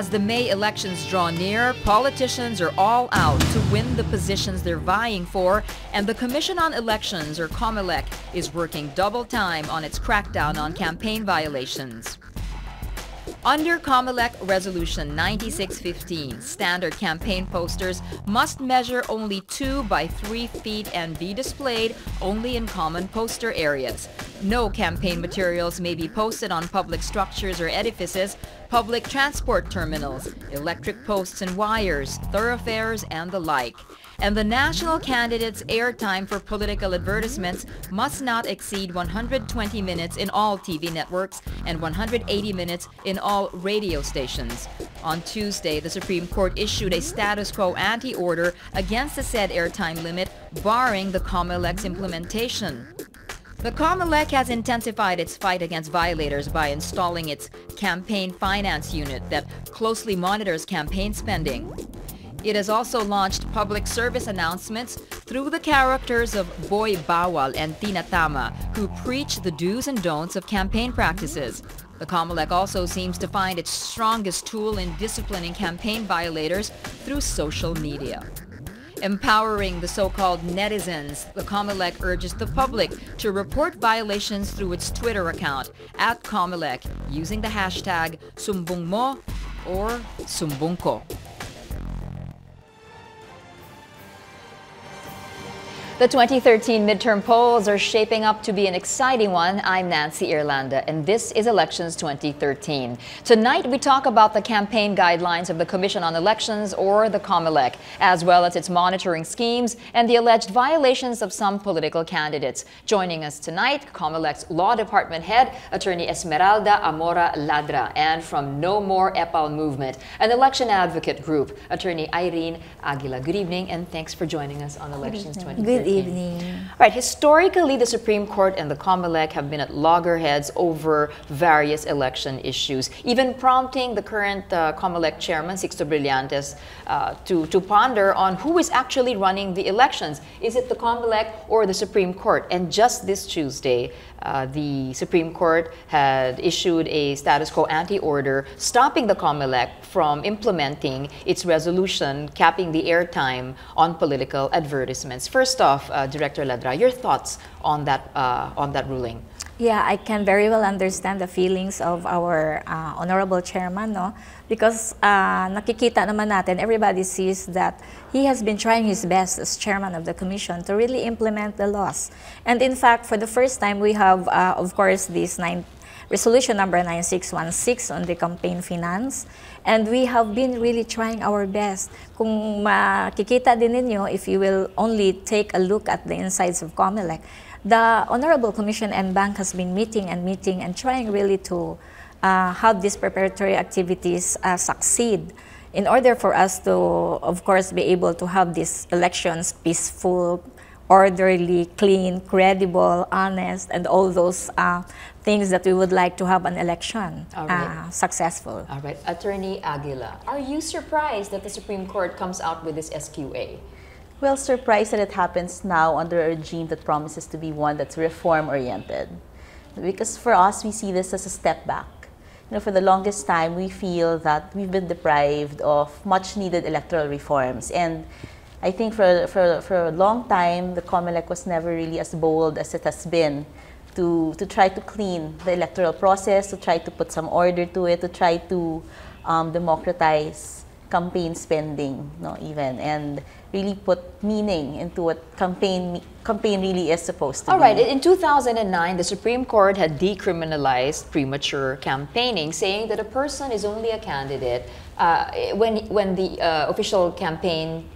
As the May elections draw near, politicians are all out to win the positions they're vying for, and the Commission on Elections, or Comelec, is working double time on its crackdown on campaign violations. Under Comelec Resolution 9615, standard campaign posters must measure only 2 by 3 feet and be displayed only in common poster areas. No campaign materials may be posted on public structures or edifices, public transport terminals, electric posts and wires, thoroughfares, and the like. And the national candidate's airtime for political advertisements must not exceed 120 minutes in all TV networks and 180 minutes in all radio stations. On Tuesday, the Supreme Court issued a status quo ante order against the said airtime limit, barring the Comelec's implementation. The Comelec has intensified its fight against violators by installing its campaign finance unit that closely monitors campaign spending. It has also launched public service announcements through the characters of Boy Bawal and Tina Tama, who preach the do's and don'ts of campaign practices. The Comelec also seems to find its strongest tool in disciplining campaign violators through social media. Empowering the so-called netizens, the Comelec urges the public to report violations through its Twitter account, @Comelec, using the hashtag Sumbungmo or Sumbungko. The 2013 midterm polls are shaping up to be an exciting one. I'm Nancy Irlanda, and this is Elections 2013. Tonight, we talk about the campaign guidelines of the Commission on Elections, or the Comelec, as well as its monitoring schemes and the alleged violations of some political candidates. Joining us tonight, Comelec's Law Department Head, Attorney Esmeralda Amora Ladra, and from No More EPAL Movement, an election advocate group, Attorney Irene Aguila. Good evening, and thanks for joining us on Elections 2013. Good evening. All right, historically, the Supreme Court and the Comelec have been at loggerheads over various election issues, even prompting the current Comelec chairman, Sixto Brillantes, to ponder on who is actually running the elections. Is it the Comelec or the Supreme Court? And just this Tuesday, the Supreme Court had issued a status quo ante order stopping the Comelec from implementing its resolution capping the airtime on political advertisements. First off, Director Ladra, your thoughts on that ruling? Yeah, I can very well understand the feelings of our honorable chairman, no? Because nakikita naman natin, everybody sees that he has been trying his best as chairman of the commission to really implement the laws. And in fact, for the first time, we have, of course, this resolution number 9616 on the campaign finance. And we have been really trying our best. Kung makikita din ninyo, if you will only take a look at the insides of Comelec, the Honorable Commission and Bank has been meeting and trying really to have these preparatory activities succeed in order for us to, of course, be able to have these elections peaceful, orderly, clean, credible, honest, and all those things that we would like to have an election successful. All right. Attorney Aguila, are you surprised that the Supreme Court comes out with this SQA? Well, surprised that it happens now under a regime that promises to be one that's reform-oriented. Because for us, we see this as a step back. You know, for the longest time, we feel that we've been deprived of much-needed electoral reforms. And I think for a long time, the Comelec was never really as bold as it has been to try to clean the electoral process, to try to put some order to it, to try to democratize campaign spending, and really put meaning into what campaign really is supposed to be. All right. In 2009, the Supreme Court had decriminalized premature campaigning, saying that a person is only a candidate when the official campaign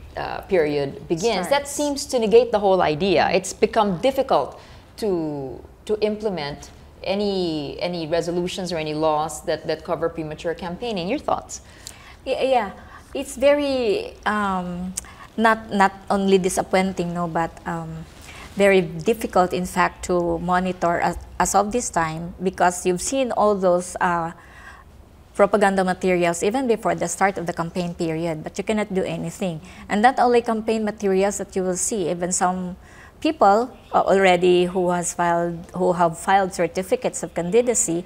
period begins. That seems to negate the whole idea. It's become difficult to implement any resolutions or any laws that cover premature campaigning. Your thoughts? Yeah, it's very not only disappointing, but very difficult, in fact, to monitor as of this time, because you've seen all those propaganda materials even before the start of the campaign period, but you cannot do anything. And not only campaign materials that you will see, even some people already who have filed certificates of candidacy,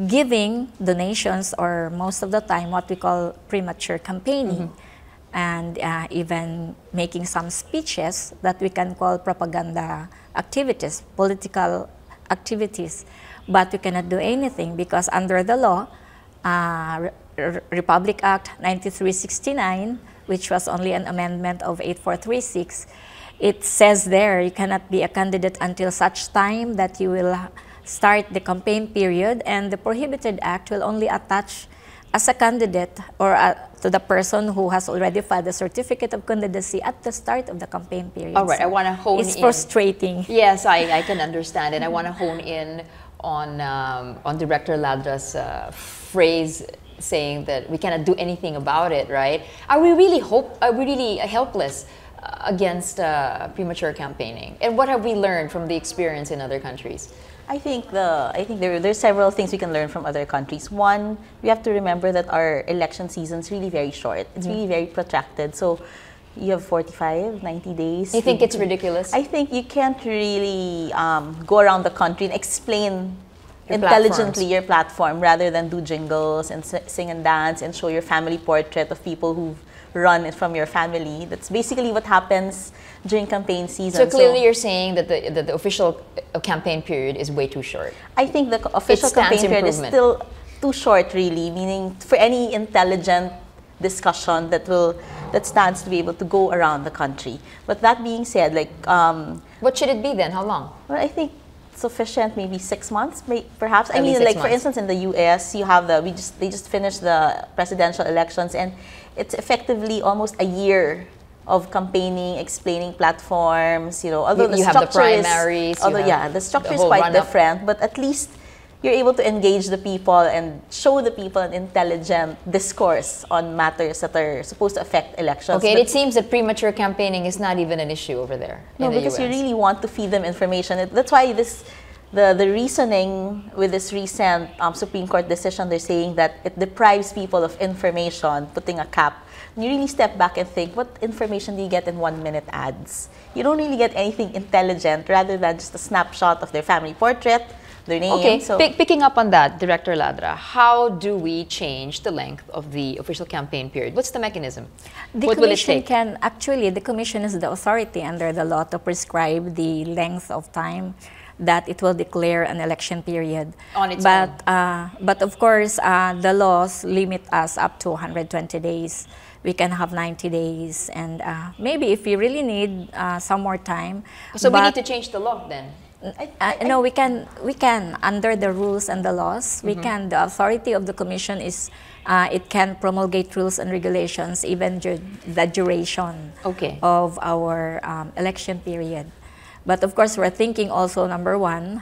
giving donations, or most of the time what we call premature campaigning, and even making some speeches that we can call propaganda activities, political activities. But we cannot do anything because under the law, Republic Act 9369, which was only an amendment of 8436, it says there you cannot be a candidate until such time that you will start the campaign period, and the Prohibited Act will only attach as a candidate or to the person who has already filed a certificate of candidacy at the start of the campaign period. All right, I want to hone in. It's frustrating. Yes, I can understand, and I want to hone in on Director Ladra's phrase saying that we cannot do anything about it, right? Are we really helpless against premature campaigning? And what have we learned from the experience in other countries? I think there's several things we can learn from other countries. One, we have to remember that our election season is really very short. It's really very protracted. So you have 45, 90 days. You think it's ridiculous? I think you can't really go around the country and explain your platform rather than do jingles and sing and dance and show your family portrait of people who've run it from your family. That's basically what happens during campaign season. So clearly you're saying that the official campaign period is way too short. I think the official campaign period is still too short, really, meaning for any intelligent discussion that stands to be able to go around the country. But that being said, like... what should it be then? How long? Well, I think sufficient, maybe 6 months, perhaps. I mean, like for instance, in the U.S., you have they just finished the presidential elections, and it's effectively almost a year of campaigning, explaining platforms. Although the structure is quite different, but at least you're able to engage the people and show the people an intelligent discourse on matters that are supposed to affect elections. Okay, and it seems that premature campaigning is not even an issue over there. No, because you really want to feed them information. That's why the reasoning with this recent Supreme Court decision, they're saying that it deprives people of information, putting a cap. When you really step back and think, what information do you get in 1-minute ads? You don't really get anything intelligent rather than just a snapshot of their family portrait, their name. Okay, so picking up on that, Director Ladra, how do we change the length of the official campaign period? What's the mechanism? What will it take? The Commission is the authority under the law to prescribe the length of time that it will declare an election period. On its own. But of course, the laws limit us up to 120 days. We can have 90 days, and maybe if we really need some more time. So we need to change the law then? No, we can under the rules and the laws. We can. The authority of the Commission is it can promulgate rules and regulations, even the duration of our election period. But of course, we're thinking also, number one,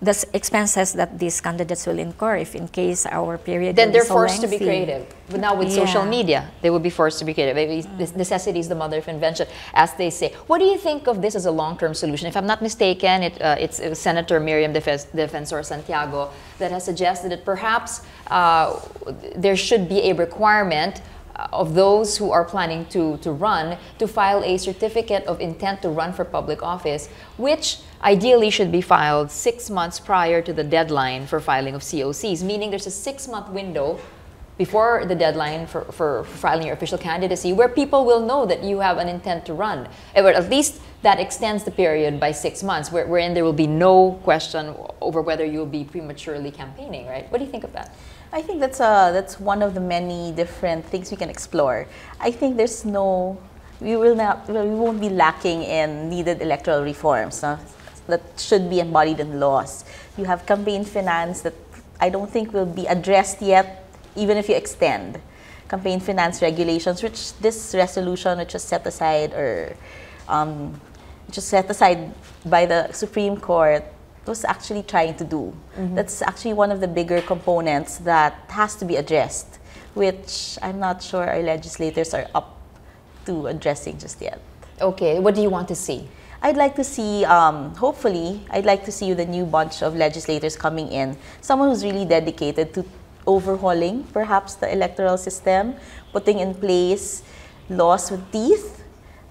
the expenses that these candidates will incur if in case our period then they're so forced lengthy. To be creative. But now with social media, they will be forced to be creative. Maybe necessity is the mother of invention, as they say. What do you think of this as a long-term solution? If I'm not mistaken, it was Senator Miriam Defensor Santiago that has suggested that perhaps there should be a requirement of those who are planning to run to file a certificate of intent to run for public office, which ideally should be filed 6 months prior to the deadline for filing of COCs, meaning there's a 6-month window before the deadline for filing your official candidacy where people will know that you have an intent to run. But at least that extends the period by 6 months, wherein there will be no question over whether you'll be prematurely campaigning, right? What do you think of that? I think that's one of the many different things we can explore. I think we won't be lacking in needed electoral reforms that should be embodied in laws. You have campaign finance that I don't think will be addressed yet, even if you extend campaign finance regulations, which this resolution, which was set aside by the Supreme Court, was actually trying to do. That's actually one of the bigger components that has to be addressed, which I'm not sure our legislators are up to addressing just yet. Okay, what do you want to see? I'd like to see, hopefully, I'd like to see the new bunch of legislators coming in, someone who's really dedicated to overhauling perhaps the electoral system, putting in place laws with teeth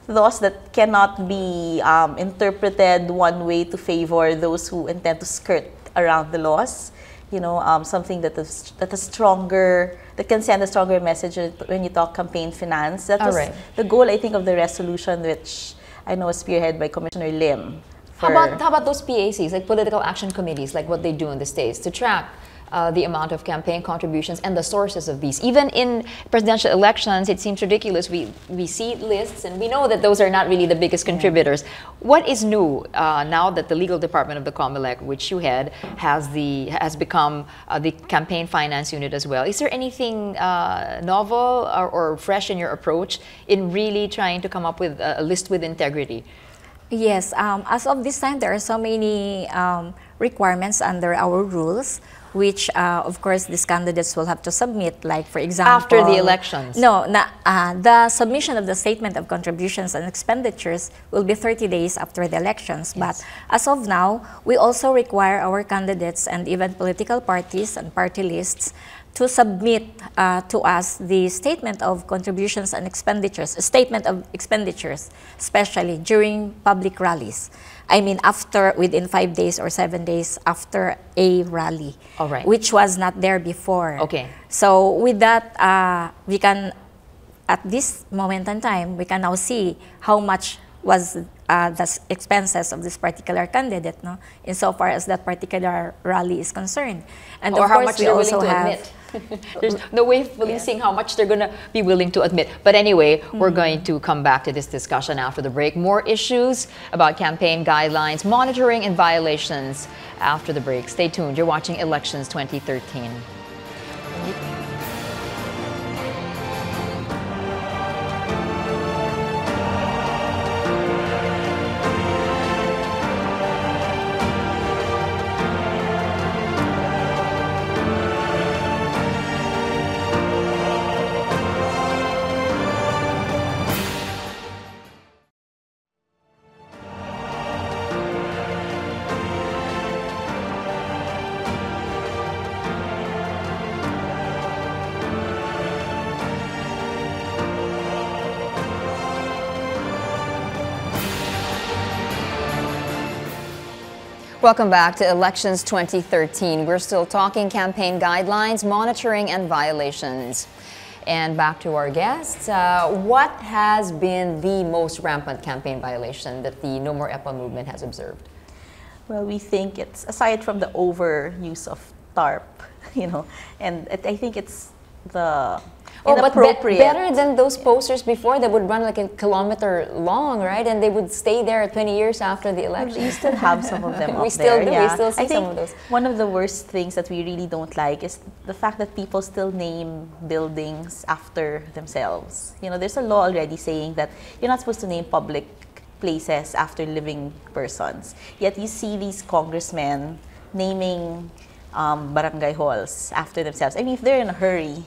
laws that cannot be interpreted one way to favor those who intend to skirt around the laws. Something that is stronger, that can send a stronger message when you talk campaign finance. That was the goal, I think, of the resolution, which I know was spearheaded by Commissioner Lim. How about those PACs, like political action committees, like what they do in the States, to track the amount of campaign contributions and the sources of these? Even in presidential elections, it seems ridiculous. We see lists and we know that those are not really the biggest contributors. What is new now that the legal department of the COMELEC, which you head, has become the campaign finance unit as well? Is there anything novel or fresh in your approach in really trying to come up with a list with integrity? Yes, as of this time, there are so many requirements under our rules, which, of course, these candidates will have to submit, like, for example... After the elections? No, the submission of the statement of contributions and expenditures will be 30 days after the elections. Yes. But as of now, we also require our candidates and even political parties and party lists to submit to us the statement of contributions and expenditures, especially during public rallies. I mean, within 5 days or 7 days after a rally, which was not there before. Okay. So with that, we can, at this moment in time, we can now see how much was the expenses of this particular candidate, no, insofar as that particular rally is concerned. And or of how course, much they're willing to admit. There's no way of policing how much they're going to be willing to admit. But anyway, we're going to come back to this discussion after the break. More issues about campaign guidelines, monitoring, and violations after the break. Stay tuned. You're watching Elections 2013. Welcome back to Elections 2013. We're still talking campaign guidelines, monitoring, and violations. And back to our guests. What has been the most rampant campaign violation that the No More EPA movement has observed? Well, we think it's, aside from the overuse of TARP, and I think it's the inappropriate. But better than those posters before that would run like a kilometer long, right? And they would stay there 20 years after the election. We still have some of them up there. We still do. Yeah. We still see I think some of those. One of the worst things that we really don't like is the fact that people still name buildings after themselves. There's a law already saying that you're not supposed to name public places after living persons. Yet you see these congressmen naming barangay halls after themselves. I mean, if they're in a hurry,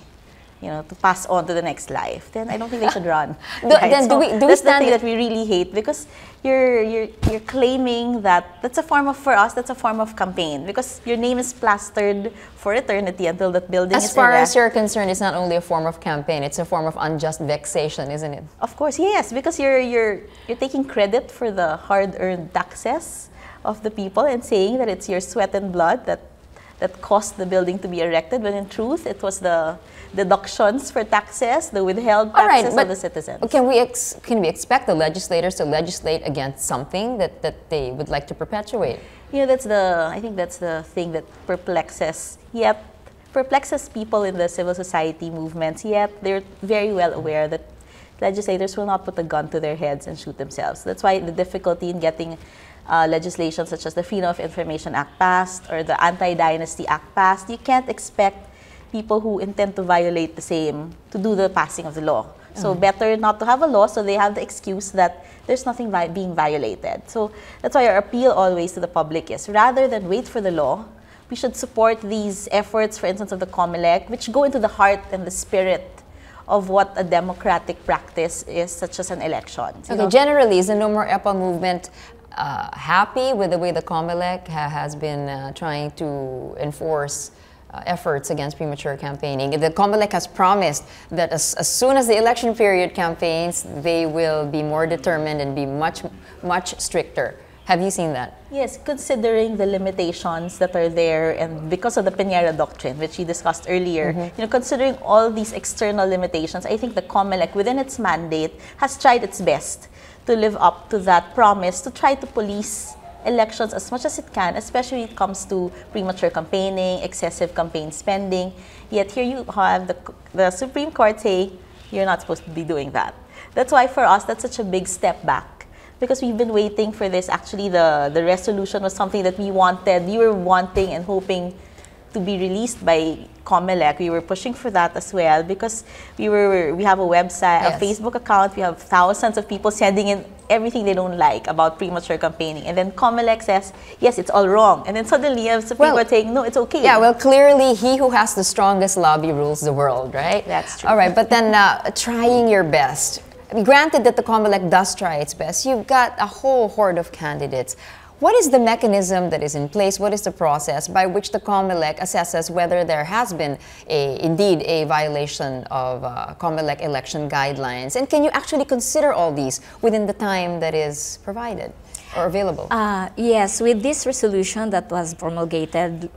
to pass on to the next life, then I don't think they should run. Then do we that's stand the thing that we really hate, because you're claiming that that's a form of campaign, because your name is plastered for eternity until that building is erect. As far as you're concerned, it's not only a form of campaign, it's a form of unjust vexation, isn't it? Of course, yes, because you're taking credit for the hard-earned taxes of the people and saying that it's your sweat and blood that caused the building to be erected, when in truth it was the deductions for taxes, the withheld taxes of the citizens. Can we expect the legislators to legislate against something that they would like to perpetuate? I think that's the thing that perplexes people in the civil society movements, yet they're very well aware that legislators will not put a gun to their heads and shoot themselves. That's why the difficulty in getting legislation such as the Freedom of Information Act passed or the Anti-Dynasty Act passed. You can't expect people who intend to violate the same to do the passing of the law. So better not to have a law, so they have the excuse that there's nothing being violated. So that's why our appeal always to the public is, rather than wait for the law, we should support these efforts, for instance, of the COMELEC, which go into the heart and the spirit of what a democratic practice is, such as an election. Okay, generally, is the No More EPA movement happy with the way the COMELEC has been trying to enforce efforts against premature campaigning. The Comelec has promised that as soon as the election period campaigns, they will be more determined and be much stricter. Have you seen that? Yes, considering the limitations that are there and because of the Piñera Doctrine, which you discussed earlier, considering all these external limitations, I think the Comelec, within its mandate, has tried its best to live up to that promise, to try to police elections as much as it can, especially when it comes to premature campaigning, excessive campaign spending. Yet here you have the Supreme Court saying, you're not supposed to be doing that. That's why for us, that's such a big step back. Because we've been waiting for this. Actually, the resolution was something that we wanted. We were wanting and hoping to be released by Comelec. We were pushing for that as well because we have a website, a Facebook account. We have thousands of people sending in everything they don't like about premature campaigning. And then Comelec says, yes, it's all wrong. And then suddenly you have some people saying, no, it's okay. Yeah, well, clearly he who has the strongest lobby rules the world, right? That's true. All right, but then trying your best. I mean, granted that the Comelec does try its best, you've got a whole horde of candidates. What is the mechanism that is in place? What is the process by which the Comelec assesses whether there has been indeed a violation of Comelec election guidelines? And can you actually consider all these within the time that is provided or available? Yes, with this resolution that was promulgated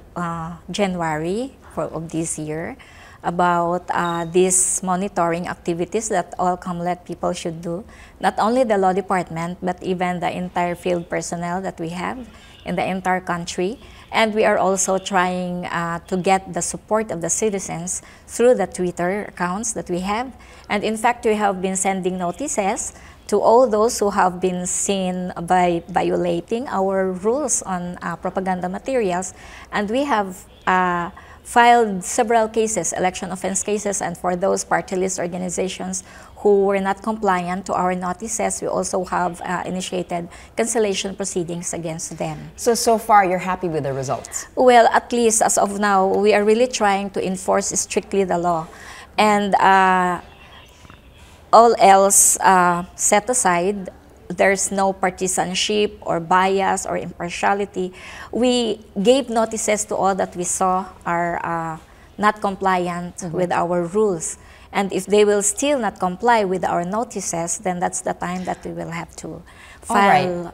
January of this year, about these monitoring activities that all Comelec people should do. Not only the law department, but even the entire field personnel that we have in the entire country. And we are also trying to get the support of the citizens through the Twitter accounts that we have. And in fact, we have been sending notices to all those who have been seen by violating our rules on propaganda materials. And we have filed several cases, election offense cases, and for those party list organizations who were not compliant to our notices, we also have initiated cancellation proceedings against them. So far, you're happy with the results? Well, at least as of now, we are really trying to enforce strictly the law. And all else set aside, there's no partisanship or bias or impartiality. We gave notices to all that we saw are not compliant with our rules. And if they will still not comply with our notices, then that's the time that we will have to file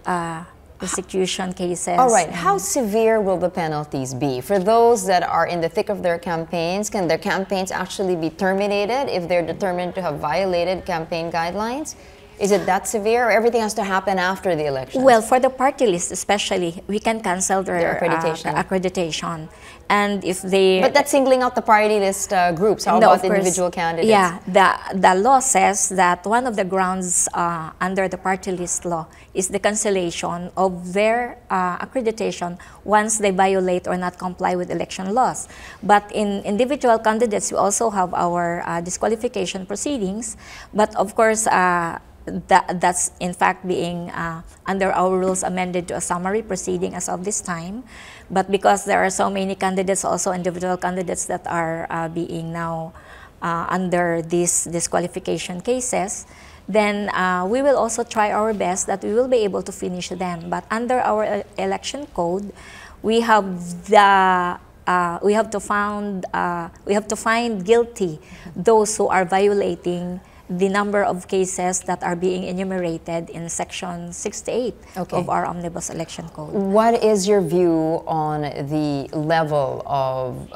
prosecution cases. All right. How severe will the penalties be? For those that are in the thick of their campaigns, can their campaigns actually be terminated if they're determined to have violated campaign guidelines? Is it that severe, or everything has to happen after the election? Well, for the party list especially, we can cancel their accreditation. And if they... But that's singling out the party list groups. How about individual candidates? Yeah, the law says that one of the grounds under the party list law is the cancellation of their accreditation once they violate or not comply with election laws. But in individual candidates, we also have our disqualification proceedings. But of course, that's in fact being under our rules amended to a summary proceeding as of this time. But because there are so many candidates, also individual candidates that are being now under these disqualification cases, then we will also try our best that we will be able to finish them. But under our election code, we have we have to find guilty those who are violating the number of cases that are being enumerated in Section 68 of our Omnibus Election Code. What is your view on the level of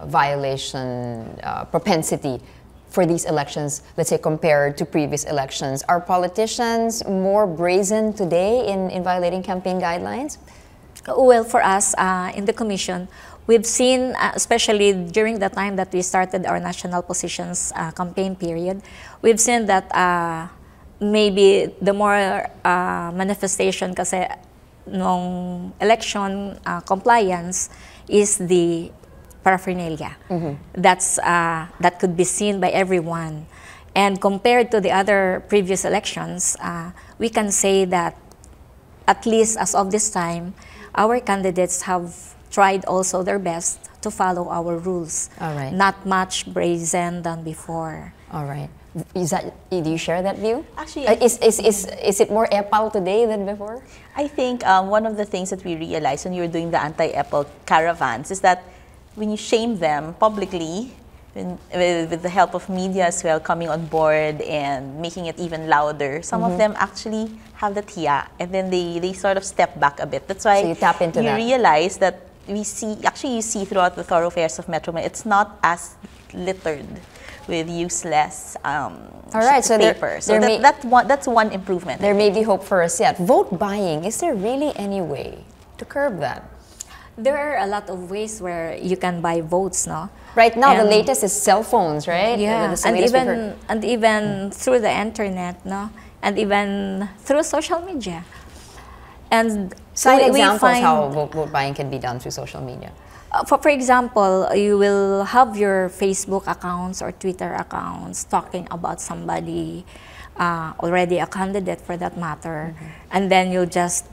violation propensity for these elections, let's say compared to previous elections? Are politicians more brazen today in violating campaign guidelines? Well, for us in the Commission, we've seen, especially during the time that we started our national positions campaign period, we've seen that maybe the more manifestation kasi nung election compliance is the paraphernalia. That could be seen by everyone. And compared to the other previous elections, we can say that at least as of this time, our candidates have tried also their best to follow our rules. All right. Not much brazen than before. All right. Do you share that view? Actually, is it more epal today than before? I think one of the things that we realized when you were doing the anti-epal caravans is that when you shame them publicly, with the help of media as well coming on board and making it even louder, some of them actually have the tiya, and then they sort of step back a bit. That's why So you tap into that. realize that you see throughout the thoroughfares of Metro Manila, it's not as littered with useless right, so paper. That's one improvement. There may be hope for us yet. Vote buying, is there really any way to curb that? There are a lot of ways where you can buy votes, no? Right now, the And- latest is cell phones, right? Yeah, That's the and latest we've heard. even through the internet, no, and even through social media. And Cite we examples find, how vote buying can be done through social media. for example, you will have your Facebook accounts or Twitter accounts talking about somebody, already a candidate for that matter, and then you'll just,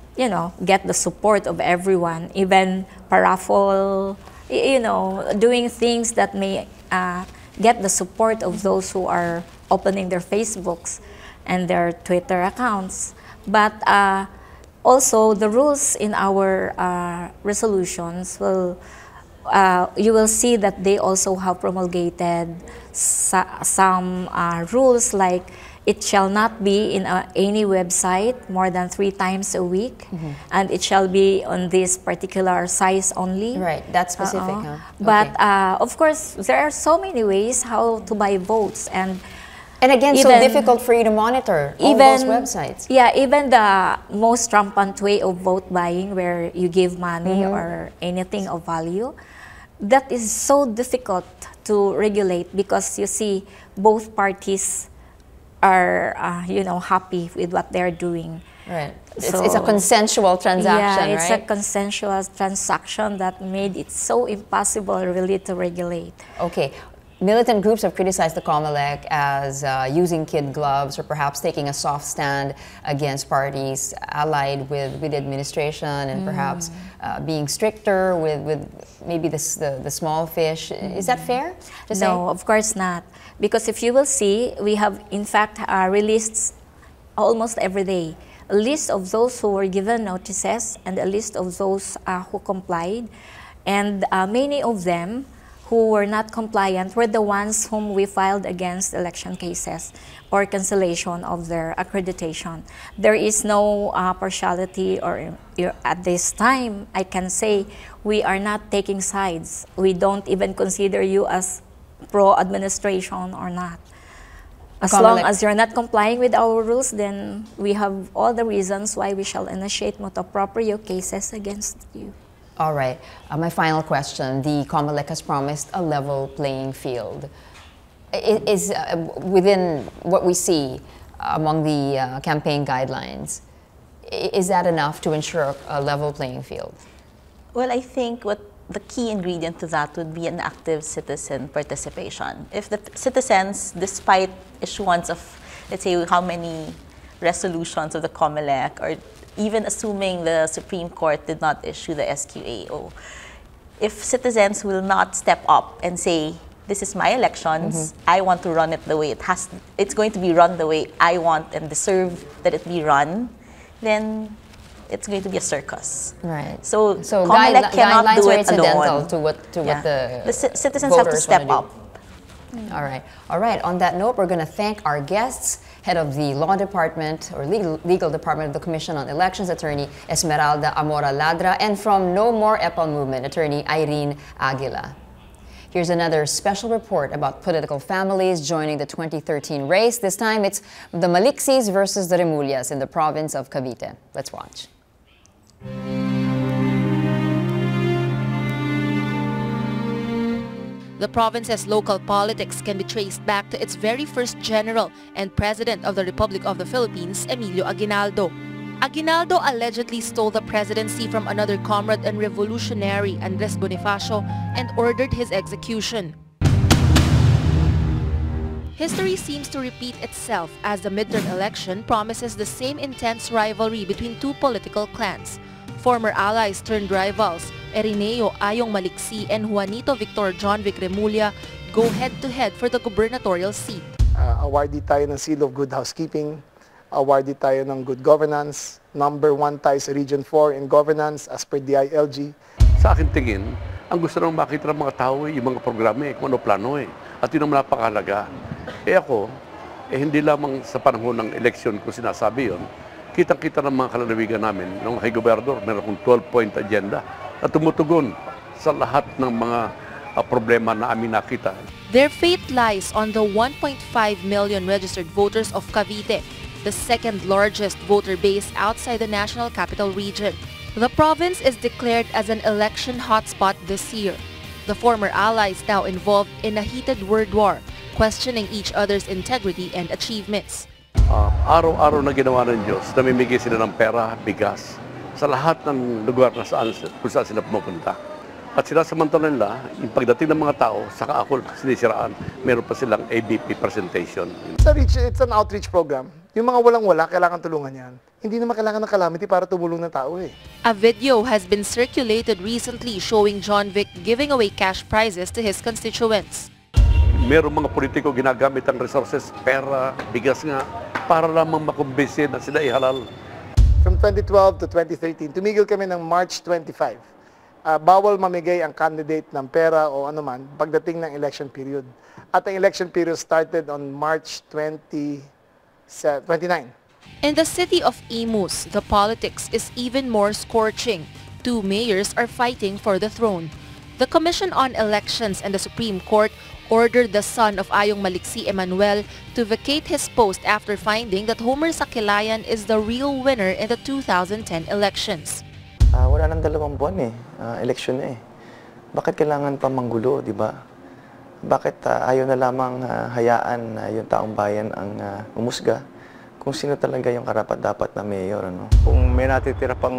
get the support of everyone, even paraffle, doing things that may get the support of those who are opening their Facebooks and their Twitter accounts. But also, the rules in our resolutions you will see that they also have promulgated some rules, like it shall not be in any website more than 3 times a week, and it shall be on this particular size only. Right, that's specific, huh? But Okay. of course, there are so many ways how to buy votes, and again, so even- difficult for you to monitor all those websites. Yeah, even the most rampant way of vote buying, where you give money or anything of value, that is so difficult to regulate, because you see both parties are happy with what they're doing. Right. So- It's a consensual transaction, yeah, it's right? a consensual transaction that made it so impossible really to regulate. Okay. Militant groups have criticized the COMELEC as using kid gloves, or perhaps taking a soft stand against parties allied with the administration, and perhaps being stricter with maybe the small fish. Is that fair to say? No, of course not. Because if you will see, we have in fact released almost every day a list of those who were given notices and a list of those who complied. And many of them who were not compliant were the ones whom we filed against election cases or cancellation of their accreditation. There is no partiality, or at this time, I can say we are not taking sides. We don't even consider you as pro-administration or not. As long as you're not complying with our rules, then we have all the reasons why we shall initiate motu proprio cases against you. All right. My final question. The COMELEC has promised a level playing field. Is within what we see among the campaign guidelines, is that enough to ensure a level playing field? Well, I think what the key ingredient to that would be an active citizen participation. If the citizens, despite issuance of, let's say, how many resolutions of the COMELEC, or even assuming the Supreme Court did not issue the SQAO, if citizens will not step up and say, this is my elections, I want to run it the way it's going to be run the way I want and deserve that it be run, then it's going to be a circus. Right. So COMELEC cannot guidelines do are it incidental alone. to what the citizens have to voters step wanna do. up. All right. All right. On that note, we're going to thank our guests, Head of the Law Department or Legal Department of the Commission on Elections, Attorney Esmeralda Amora Ladra, and from No More EPAL Movement, Attorney Irene Aguila. Here's another special report about political families joining the 2013 race. This time it's the Maliksis versus the Remulias in the province of Cavite. Let's watch. The province's local politics can be traced back to its very first general and president of the Republic of the Philippines, Emilio Aguinaldo. Aguinaldo allegedly stole the presidency from another comrade and revolutionary, Andres Bonifacio, and ordered his execution. History seems to repeat itself as the midterm election promises the same intense rivalry between two political clans. Former allies turned rivals, Erineo Ayong Maliksi and Juanito Victor John Vic Remulla, go head-to-head for the gubernatorial seat. Awardee tayo ng Seal of Good Housekeeping, awardee tayo ng Good Governance, #1 tayo sa Region 4 in Governance as per DILG. Sa akin tingin, Ang gusto nang makita ng mga tao yung mga programa kung ano plano At yun ang napakahalaga. Ako, hindi lamang sa panahon ng eleksyon ko sinasabi yon. Kitang-kita ng mga kalalawigan namin, nung kay Gobernador, meron akong 12-point agenda na tumutugon sa lahat ng mga problema na aming nakita. Their fate lies on the 1.5 million registered voters of Cavite, the second largest voter base outside the National Capital Region. The province is declared as an election hotspot this year. The former allies now involved in a heated word war, questioning each other's integrity and achievements. Araw-araw na ginawa ng Diyos, namimigay sila ng pera, bigas, sa lahat ng lugar na kung saan sila pumupunta. At sinasamantala nila, yung pagdating ng mga tao, saka ako sinisiraan, meron pa silang ABP presentation. It's an outreach program. Yung mga walang-wala, kailangan tulungan yan. Hindi naman kailangan ng calamity para tumulong ng tao A video has been circulated recently showing John Vic giving away cash prizes to his constituents. Merong mga politiko ginagamit ang resources, pera, bigas nga, para lamang makumbinsi na sila ihalal. From 2012 to 2013, tumigil kami ng March 25. Bawal mamigay ang candidate ng pera o anuman pagdating ng election period. At ang election period started on March 29. In the city of Imus, the politics is even more scorching. Two mayors are fighting for the throne. The Commission on Elections and the Supreme Court ordered the son of Ayong Maliksi Emmanuel to vacate his post after finding that Homer Sakilayan is the real winner in the 2010 elections. Wala nang 2 buwan election Bakit kailangan pa manggulo, di ba? Bakit ayaw na lamang hayaan yung taong bayan ang umusga kung sino talaga yung karapat-dapat na mayor, ano? Kung may natitira pang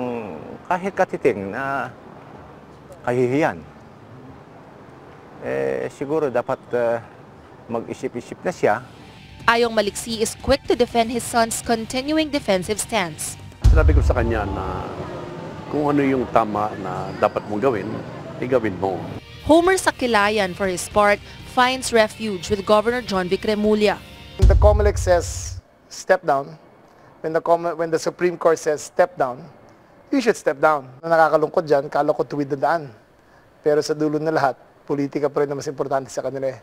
kahit katiting na kahihiyan, siguro dapat mag-isip-isip na siya. Ayong Maliksi is quick to defend his son's continuing defensive stance. Sinabi ko sa kanya na kung ano yung tama na dapat mong gawin, igawin mo. Homer Sakilayan, for his part, finds refuge with Governor John Vic Remulla. The COMELEC says step down. When the Supreme Court says step down, you should step down. Nakakalungkot dyan, kala ko tuwid na daan. Pero sa dulo na lahat, politika pa rin na mas importante sa kanila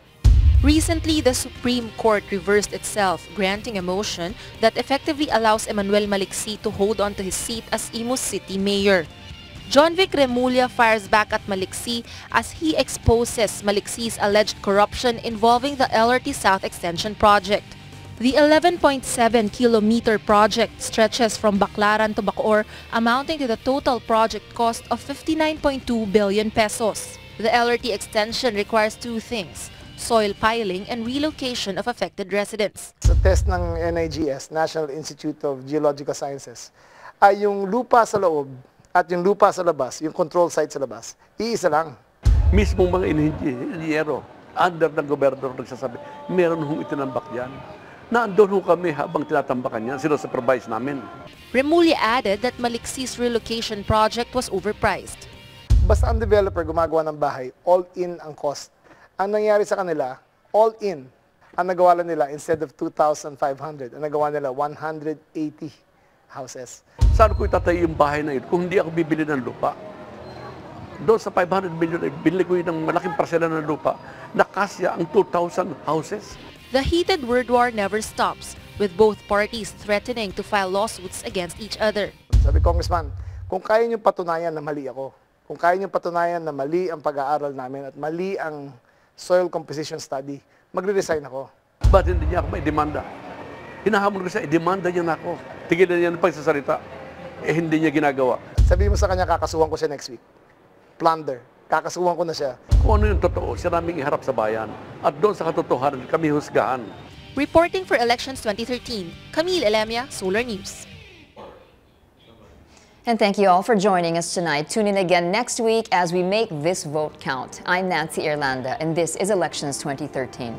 Recently, the Supreme Court reversed itself, granting a motion that effectively allows Emmanuel Maliksi to hold on to his seat as Imus City Mayor. John Vic Remulla fires back at Maliksi as he exposes Maliksi's alleged corruption involving the LRT South Extension project. The 11.7-kilometer project stretches from Baclaran to Bacoor, amounting to the total project cost of 59.2 billion pesos. The LRT extension requires two things: soil piling and relocation of affected residents. Sa test ng NIGS, National Institute of Geological Sciences, ay yung lupa sa loob at yung lupa sa labas, yung control site sa labas, iisa lang. Mismo mga inhinyero, under ng gobernador nagsasabi, meron hong itinambak yan. Naandun ho kami habang tinatambakan yan, sino-supervise namin. Remulla added that Maliksi's relocation project was overpriced. Basta ang developer gumagawa ng bahay, all-in ang cost. Ang nangyari sa kanila, all-in. Ang nagawa nila, instead of 2,500, ang nagawa nila 180 houses. Saan ko itatayo yung bahay na yun kung hindi ako bibili ng lupa? Doon sa 500 million, binili ko yun ng malaking parsela ng lupa, nakasya ang 2,000 houses. The heated word war never stops, with both parties threatening to file lawsuits against each other. Sabi, Congressman, kung kaya niyong patunayan na mali ako, kung kaya niyong patunayan na mali ang pag-aaral namin at mali ang soil composition study, magre-resign ako. Ba't hindi niya ako may demanda? Hinahamon ko siya, demanda niya na ako. Tigilan niya ng pagsasalita. Hindi niya ginagawa. Sabi mo sa kanya, kakasuhan ko siya next week. Plunder. Kakasuhan ko na siya. Kung ano yung totoo, siya naming iharap sa bayan. At doon sa katotohanan, kami husgahan. Reporting for Elections 2013, Camille Elemia, Solar News. And thank you all for joining us tonight. Tune in again next week as we make this vote count. I'm Nancy Irlanda, and this is Elections 2013.